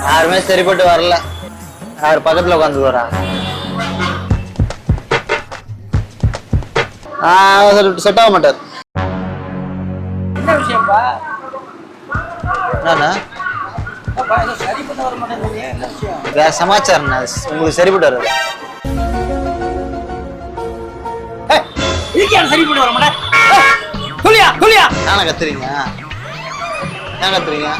யாருமே சரிப்பட்டு வரல. யார் பக்கத்துல உட்காந்து வரா? செட் ஆக மாட்டார். என்ன விஷயம்ப்பா? என்னண்ணா சரி பண்ண வர மாட்டேங்குது, என்ன விஷயம்? வேற சமாச்சாரம்ண்ணா, உங்களுக்கு சரிப்பட்டு வராது. சரி பண்ண வர மாட்டேன். சொல்லியா சொல்லியா ஏன்னா கத்துறீங்க? ஏன் கத்துறீங்க?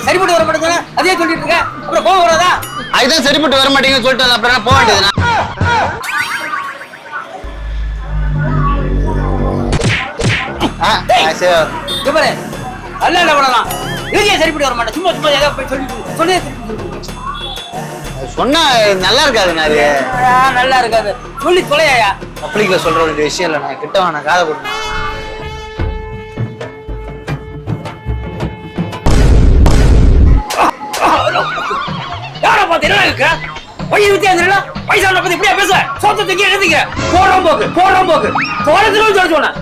சரிப்பட்டு வர மாட்டேங்க, அதே சொல்லிட்டு இருக்க. அப்புறம் போக வராதா? அதுதான் சரிப்பட்டு வர மாட்டேங்குன்னு சொல்லிட்டு அப்புறம் போக வேண்டியதுண்ணா. சரிப்பட்டு வர மாட்டேன். சும்மா சும்மா ஏதாவது போய் சொல்லி சொன்னா நல்லா இருக்காதுங்க. அது நல்லா இருக்காது, சொல்லி தொலையா. பப்ளிக்ல சொல்ற வேண்டிய விஷயம் இல்லை. நான் கிட்ட வேணா காதை கொடுங்க. யாரை பார்த்து என்ன இருக்க? பையன் வித்தியாசம் பைசா பத்தி இப்படியா பேச? சொந்த தங்கி எழுதிக்க. போறோம் போக்கு தோரத்திலும் சொல்ல சொன்ன.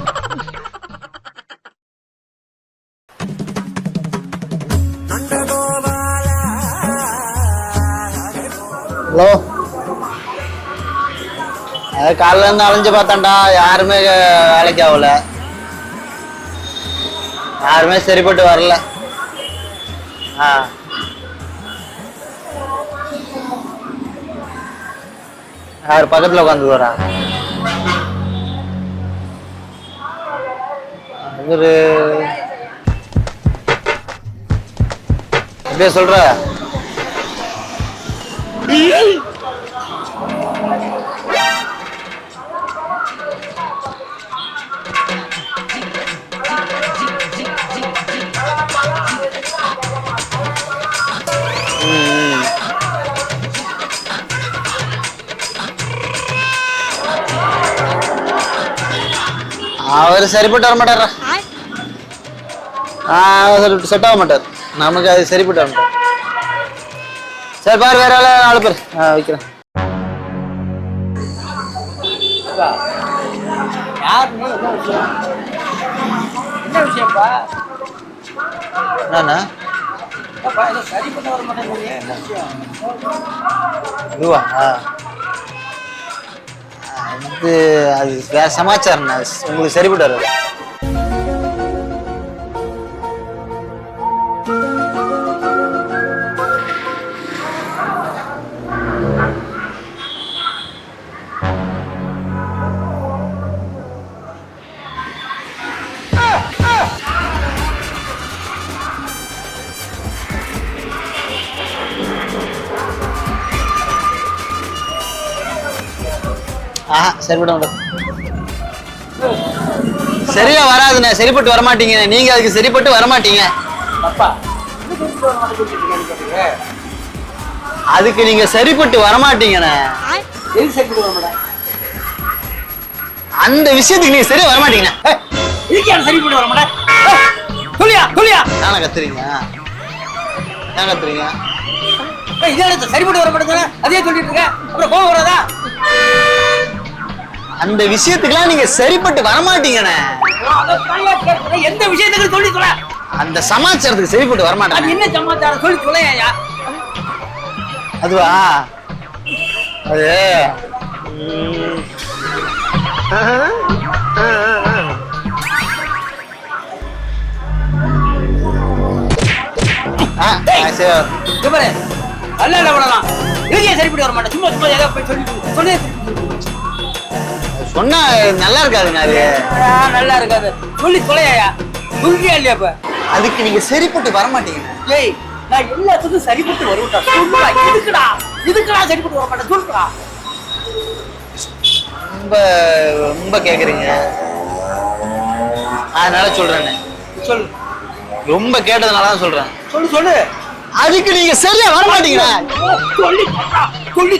ஹலோ, காலைல இருந்து அலைஞ்சு பார்த்தான்டா, யாருமே வேலைக்கு ஆகல. யாருமே சரிப்பட்டு வரல. யார் பக்கத்துல உட்காந்து வரா? இவரு அப்படியே சொல்ற. அவரு சரிப்பட்டு வர மாட்டாரா? செட் ஆக மாட்டார். நமக்கு அது சரிப்பட்டு வர மாட்டார். சரி பாரு, வேற 4 பேர் வைக்கிறேன். என்ன விஷயம்ப்பா? என்னண்ணா சரி பண்ண வர மாட்டேங்குது, என்ன விஷயம்? இதுவா? அது வேற சமாச்சாரம்ண்ணா, உங்களுக்கு சரிப்பட்டு வராது. சரிப்பட்டு மாட்டோம். சரியா வராதுண்ணே, சரிப்பட்டு வரமாட்டீங்க. நீங்க அதுக்கு சரிப்பட்டு வரமாட்டீங்க. அதுக்கு நீங்க சரிப்பட்டு வரமாட்டீங்கண்ணே. அந்த விஷயத்துக்கு நீங்க சரியா வரமாட்டீங்கண்ணே. சரிப்பட்டு வர மாட்டேன். சொல்லியா சொல்லியா ஏன்னா கத்துறீங்க? ஏன் கத்துறீங்க? சரிப்பட்டு வர மாட்டேங்க, அதே சொல்லிட்டு இருக்க. அப்புறம் போக வராதா? அந்த விஷயத்துக்குலாம் நீங்க சரிப்பட்டு வரமாட்டீங்கண்ணே. எந்த விஷயத்துக்கு சொல்லி சொல்ல? அந்த சமாச்சாரத்துக்கு சரிப்பட்டு வரமாட்டேன். என்ன சமாச்சாரம் சொல்லி சொல்லையா? அதுவா? அது சரிப்பட்டு வர மாட்டேன். சும்மா சும்மா ஏதாவது போய் சொல்லி சொன்னா நல்லா இருக்காதுங்க. அது நல்லா இருக்காது, சொல்லி தொலையா. புரியா இல்லையா? இப்ப அதுக்கு நீங்க சரிப்பட்டு வரமாட்டீங்க. ஏய், நான் எல்லாத்துக்கும் சரிப்பட்டு வருவேன்டா. சொல்லுடா, இதுக்குடா சரிப்பட்டு வர மாட்டேன், சொல்லுடா. ரொம்ப ரொம்ப கேக்குறீங்க, அதனால சொல்றேன். சொல்லு. ரொம்ப கேட்டதுனாலதான் சொல்றேன். சொல்லு சொல்லு. அதுக்கு நீங்க சரியா வரமாட்டீங்களா? சொல்லி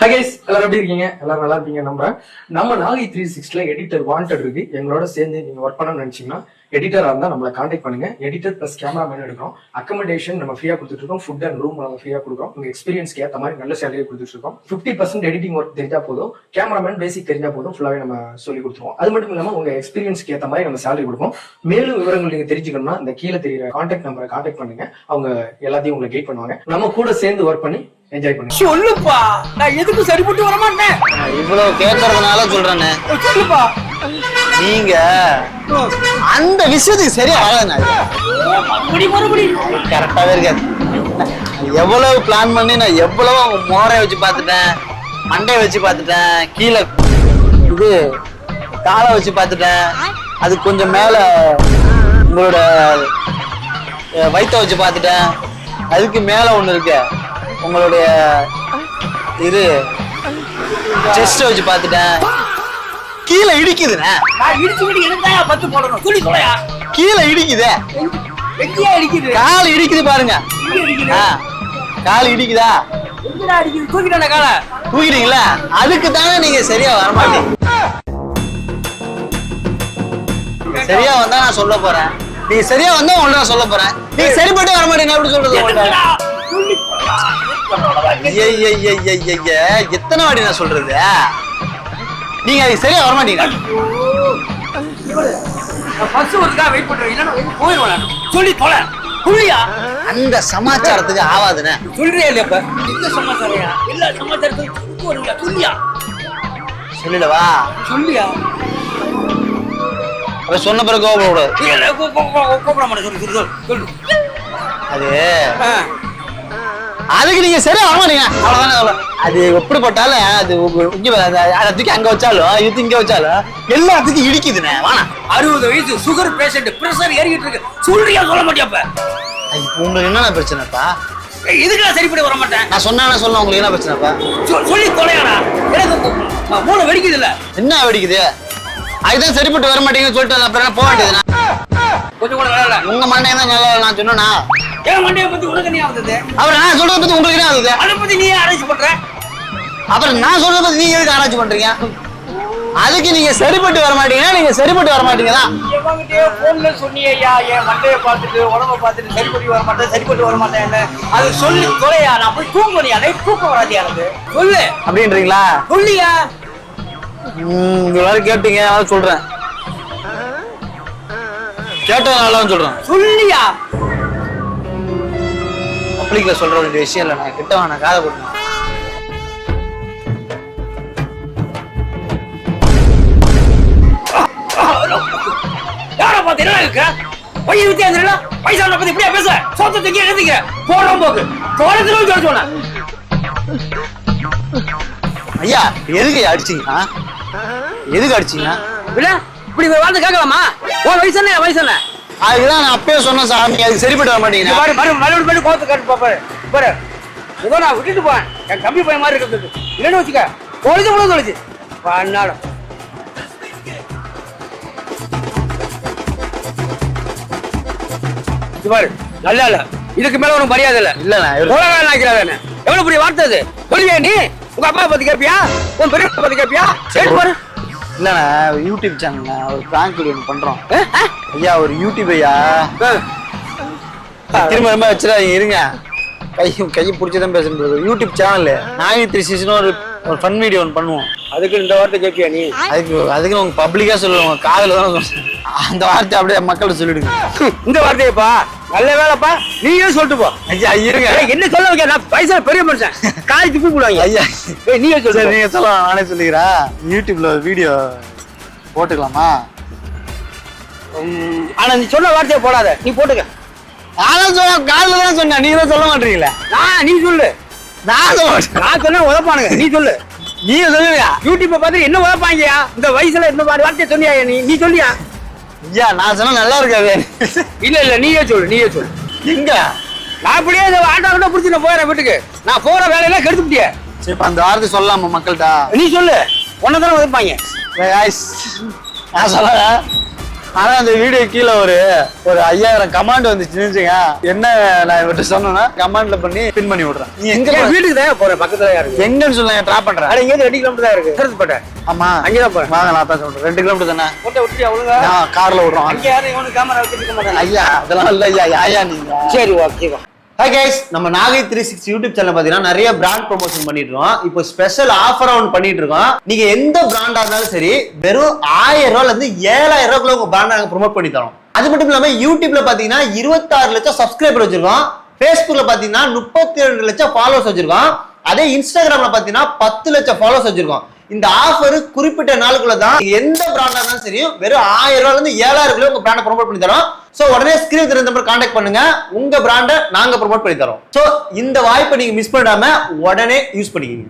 Hi guys, எல்லாரும் எப்படி இருக்கீங்க? எல்லாரும் நல்லா இருப்பீங்க நம்புறேன். நம்ம நாகை 360ல எடிட்டர் வாண்டட் இருக்கு. எங்களோட சேர்ந்து நீங்க ஒர்க் பண்ணணும்னு நினைச்சீங்கன்னா எடிட்டரா இருந்தா நம்மள கான்டாக்ட் பண்ணுங்க. எடிட்டர் பிளஸ் கேமராமேன் எடுக்கிறோம். அக்கமடேஷன் நம்ம ஃப்ரீயா கொடுத்துட்டு இருக்கோம். ஃபுட் அண்ட் ரூம் நம்ம ஃப்ரீயா கொடுக்குறோம். உங்க எக்ஸ்பீரியன்ஸ்க்கு ஏற்ற மாதிரி நல்ல சேலரி கொடுத்துட்டு இருக்கோம். 50% எடிட்டிங் ஒர்க் தெரிஞ்சா போதும், கேமராமேன் பேசிக் தெரிஞ்சா போதும், ஃபுல்லாவே நம்ம சொல்லி கொடுத்துருவோம். அது மட்டும் இல்லாம உங்க எக்ஸ்பீரியன்ஸ்க்கு ஏற்ற மாதிரி நம்ம சேலரி கொடுப்போம். மேலும் விவரங்கள் நீங்க தெரிஞ்சுக்கணும்னா இந்த கீழே தெரியுற கான்டாக்ட் நம்பரை கான்டாக்ட் பண்ணுங்க. அவங்க எல்லாத்தையும் உங்களுக்கு கைட் பண்ணுவாங்க. நம்ம கூட சேர்ந்து ஒர்க் பண்ணி என்ஜாய் பண்ணுங்க. சொல்லுப்பா, நான் எதுக்கு சரிப்பட்டு வர மாட்டேன். இவ்வளவு கேட்கறதுனால சொல்றேனே. சொல்லுப்பா. நீங்க அந்த விஷயத்துக்கு சரியா வராதுங்க. கரெக்டாவே இருக்காது. எவ்வளவு பிளான் பண்ணி நான் எவ்வளவு மோரை வச்சு பார்த்துட்டேன், மண்டையை வச்சு பார்த்துட்டேன், கீழே இது காலை வச்சு பார்த்துட்டேன், அது கொஞ்சம் மேல உங்களோட வயிற்ற வச்சு பார்த்துட்டேன், அதுக்கு மேல ஒண்ணு இருக்கு உங்களுடைய இது செஸ்ட் வச்சு பார்த்துட்டேன், கீழே இடிக்குதுண்ணே. நான் இடிச்சு எனக்கு 10 போடணும். சொல்லி சொல்லையா. கீழே இடிக்குதே. எங்கயா இடிக்குது? கால் இடிக்குது பாருங்க. கால் இடிக்குதா? எங்கடா இடிக்குது? தூக்கிட்டானே காலை. தூக்கிட்டீங்களா? அதுக்கு தானே நீங்க சரியா வரமாட்டீங்க. சரியா வந்தா நான் சொல்ல போறேன். நீங்க சரியா வந்தா உங்களை நான் சொல்ல போறேன். நீங்க சரிப்பட்டு வர மாட்டீங்க. எப்படி சொல்றது? எத்தனை வாட்டி நான் சொல்றது? நீங்க அதுக்கு சரியா வர மாட்டீங்க. வெயிட் பண்றேன். இல்லன்னா போயிடுவேன். சொல்லி தொலை. சொல்லியா? அந்த சமாச்சாரத்துக்கு ஆவாதுண்ணே. சொல்றியா இல்லையா? இந்த சமாச்சாரையா? எல்லா சமாச்சாரத்துக்கும் வருங்க. சொல்லியா? சொல்லிடவா? சொல்லியா? அப்ப சொன்ன பிறகு கோபப்படாது. கூப்பிட மாட்டேன். சொல்லு சொல்லு சொல்லு. அது அதுக்கு நீங்க சரியா வர மாட்டீங்க. அவ்வளவுதானே. அது எப்படி போட்டாலும் அது தூக்கி அங்க வச்சாலும் இது இங்க வச்சாலும் எல்லாத்துக்கும் இடிக்குதுண்ணே. வானா 60 வயசு சுகர் பேஷண்ட், பிரஷர் ஏறிக்கிட்டு இருக்கு. சொல்றியா சொல்ல மாட்டியாப்ப? உங்களுக்கு என்ன பிரச்சனைப்பா? இதுக்கு நான் சரிப்படி வர மாட்டேன். நான் சொன்னா சொல்ல உங்களுக்கு என்ன பிரச்சனைப்பா? சொல்லி தொலையாடா. எனக்கு மூளை வெடிக்குது இல்ல. என்ன வெடிக்குது? அதுதான் சரிப்பட்டு வர மாட்டீங்கன்னு சொல்லிட்டு அப்புறம் போக வேண்டியதுண்ணா. கொஞ்சம் கூட நல்லா இல்ல. உங்க மண்டையை தான் நல்லா நான் சொன்னா ஏன் மண்டையை பத்தி உனக்கு என்ன ஆகுது? அப்புறம் நான் சொல்றத பத்தி உங்களுக்கு என்ன ஆகுது? அதை பத்தி நீ ஆராய்ச்சி பண்ற. அப்புறம் நான் சொல்றத பத்தி நீங்க எதுக்கு ஆராய்ச்சி பண்றீங்க? அதுக்கு நீங்க சரிப்பட்டு வர மாட்டீங்கன்னா நீங்க சரிப்பட்டு வர மாட்டீங்களா? எவங்கிட்டே போன்ல சொன்னியா என் மண்டையை பார்த்துட்டு உடம்ப பார்த்துட்டு சரிப்பட்டு வர மாட்டேன் சரிப்பட்டு வர மாட்டேன். அது சொல்லி தொலையா. நான் போய் தூங்கலையா? தூக்கம் வராதியா எனக்கு? சொல்லு அப்படின்றீங்களா? சொல்லியா? எல்லாரும் கேட்டீங்க, அதான் சொல்றேன். கேட்டதுனால சொல்றேன். சொல்லியா? பப்ளிக்ல சொல்ற வேண்டிய விஷயம் இல்லை. நான் கிட்ட வேணா காதை போட்டு யார பார்த்து என்ன இருக்க? பையன் வித்தியாசம் பைசா பத்தி இப்படியா பேச? சொந்த தூக்கி எழுதிக்க. போறோம் போக்கு தோரத்துல சொல்ல சொன்ன. ஐயா எதுக்கு அடிச்சீங்க? எதுக்கு அடிச்சீங்க? இல்ல இப்படி வாழ்ந்து கேட்கலாமா? உன் வயசு என்ன வயசு என்ன? அதுக்குதான் நான் அப்பயே சொன்னேன் சார். நீங்க அதுக்கு சரிப்பட்டு வர மாட்டீங்க. மறுபடியும் கோத்து காட்டு பாப்பாரு. பாரு ஏதோ நான் விட்டுட்டு போவேன். என் கம்பி பையன் மாதிரி இருக்கிறது இல்லைன்னு வச்சுக்க. தொலைச்சு கூட தொலைச்சு பண்ணாடும். பாரு நல்லா இல்ல. இதுக்கு மேல உனக்கு மரியாதை இல்ல. இல்லண்ணா நினைக்கிறாதானே? எவ்வளவு பெரிய வார்த்தை அது? சொல்லுவியா நீ? உங்க அப்பா பத்தி கேட்பியா? உன் பெரிய பத்தி கேட்பியா? சரி பாரு. இல்லண்ணா யூடியூப் சேனல்ல ஒரு பிராங்க் வீடியோ பண்றோம். ஐயா ஒரு யூடியூப் ஐயா திரும்ப ரொம்ப வச்சிடாதீங்க. இருங்க கையை பிடிச்சதான் பேசுறது. யூடியூப் சேனல் நாகை 360 ஒரு ஃபன் வீடியோ ஒன்று பண்ணுவோம். அதுக்கு இந்த வார்த்தை கேட்பியா நீ? அதுக்கு உங்க பப்ளிக்கா சொல்லுவாங்க. காதல தானே சொல்றேன். அந்த வார்த்தை அப்படியே மக்கள்கிட்ட சொல்லிடுங்க. இந்த வார்த்தையப்பா நல்ல வேலைப்பா. நீயே சொல்லிட்டு போ. ஐயா இருங்க. என்ன சொல்ல வைக்க? நான் பைசா பெரிய மனுஷன். காய் துப்பி போடுவாங்க. ஐயா நீயே சொல்ல. நீங்க சொல்லலாம். நானே சொல்லிக்கிறேன். யூடியூப்ல வீடியோ போட்டுக்கலாமா? ஆனா நீ சொன்ன வார்த்தையை போடாத. நீ போட்டுக்க. நான் சொன்ன காதல தான் சொன்னேன். நீங்க தான் சொல்ல மாட்டீங்களா? நீ சொல்லு. நான் சொல்ல மாட்டேன். நான் சொன்ன உதப்பானுங்க. நீ சொல்லு. நீங்க சொல்லுங்க. யூடியூப்பை பார்த்து என்ன உதப்பாங்கயா? இந்த வயசுல இந்த மாதிரி வார்த்தையை சொன்னியா? நீ சொல்லியா? ஐயா நான் சொன்னா நல்லா இருக்காது. இல்ல நீயே சொல்லு. நீயே சொல்லு. எங்க நான் அப்படியே ஆட்டோ கூட பிடிச்சி நான் போயிடுறேன் வீட்டுக்கு. நான் போற வேலையெல்லாம் கெடுத்துட்டிய. சரி அந்த வார்த்தை சொல்லலாமா மக்கள்கிட்ட? நீ சொல்லு. உன்னதானே உதப்பாங்க. நான் சொல்ல ஆனா அந்த வீடியோ கீழே ஒரு 5000 கமாண்ட் வந்துச்சுன்னு என்ன நான் இவர்கிட்ட சொன்னேன்னா கமாண்ட்ல பண்ணி பின் பண்ணி விடுறேன். நீ எங்க வீட்டுக்கு தான் போறேன், பக்கத்துல இருக்கு. எங்கன்னு சொல்ல ட்ராப் பண்றேன். ஆனா இங்க 2 கிலோமீட்டர் தான் இருக்கு. கருத்துப்பட்டேன். ஆமா அங்கதான் போறேன். வாங்க நான் தான் சொல்றேன். 2 கிலோமீட்டர் தானே. போட்டோ விட்டு அவ்வளவுங்க. நான் கார்ல விடுறோம். அங்க யாரும் இவனு கேமரா வச்சிருக்க மாட்டாங்க. ஐயா அதெல்லாம் இல்ல ஐயா. யாயா நீங்க? சரி ஓகேவா. ஹாய் கைஸ், நம்ம நாகை 360 யூடியூப் சேனல் பாத்தீங்கன்னா நிறைய பிராண்ட் ப்ரொமோஷன் பண்ணிட்டு இருக்கோம். இப்போ ஸ்பெஷல் ஆஃபர் ஒன்று பண்ணிட்டு இருக்கோம். நீங்க எந்த பிராண்டா இருந்தாலும் சரி வெறும் 1000 ரூபாயில இருந்து 7000 ரூபாய்க்குள்ள உங்க பிராண்ட் நாங்க ப்ரொமோட் பண்ணி தரோம். அது மட்டும் இல்லாம யூடியூப்ல பாத்தீங்கன்னா 26 லட்சம் சப்ஸ்கிரைபர் வச்சிருக்கோம். Facebookல பாத்தீங்கன்னா 32 லட்சம் ஃபாலோவர்ஸ் வச்சிருக்கோம். அதே இன்ஸ்டாகிராம்ல பாத்தீங்கன்னா 10 லட்சம் ஃபாலோவர்ஸ் வச்சிருக்கோம். இந்த ஆஃபர் குறிப்பிட்ட நாளுக்குள்ள தான். எந்த பிராண்டா இருந்தாலும் சரி வெறும் 1000 ரூபாயில இருந்து 7000 உங்க பிராண்டை ப்ரொமோட் பண்ணி தரோம். சோ உடனே ஸ்கிரீன் தெரிஞ்ச நம்பர் கான்டாக்ட் பண்ணுங்க, உங்க பிராண்டை நாங்க ப்ரொமோட் பண்ணி தரோம். சோ இந்த வாய்ப்பை நீங்க மிஸ் பண்ணாம உடனே யூஸ் பண்ணிக்கங்க.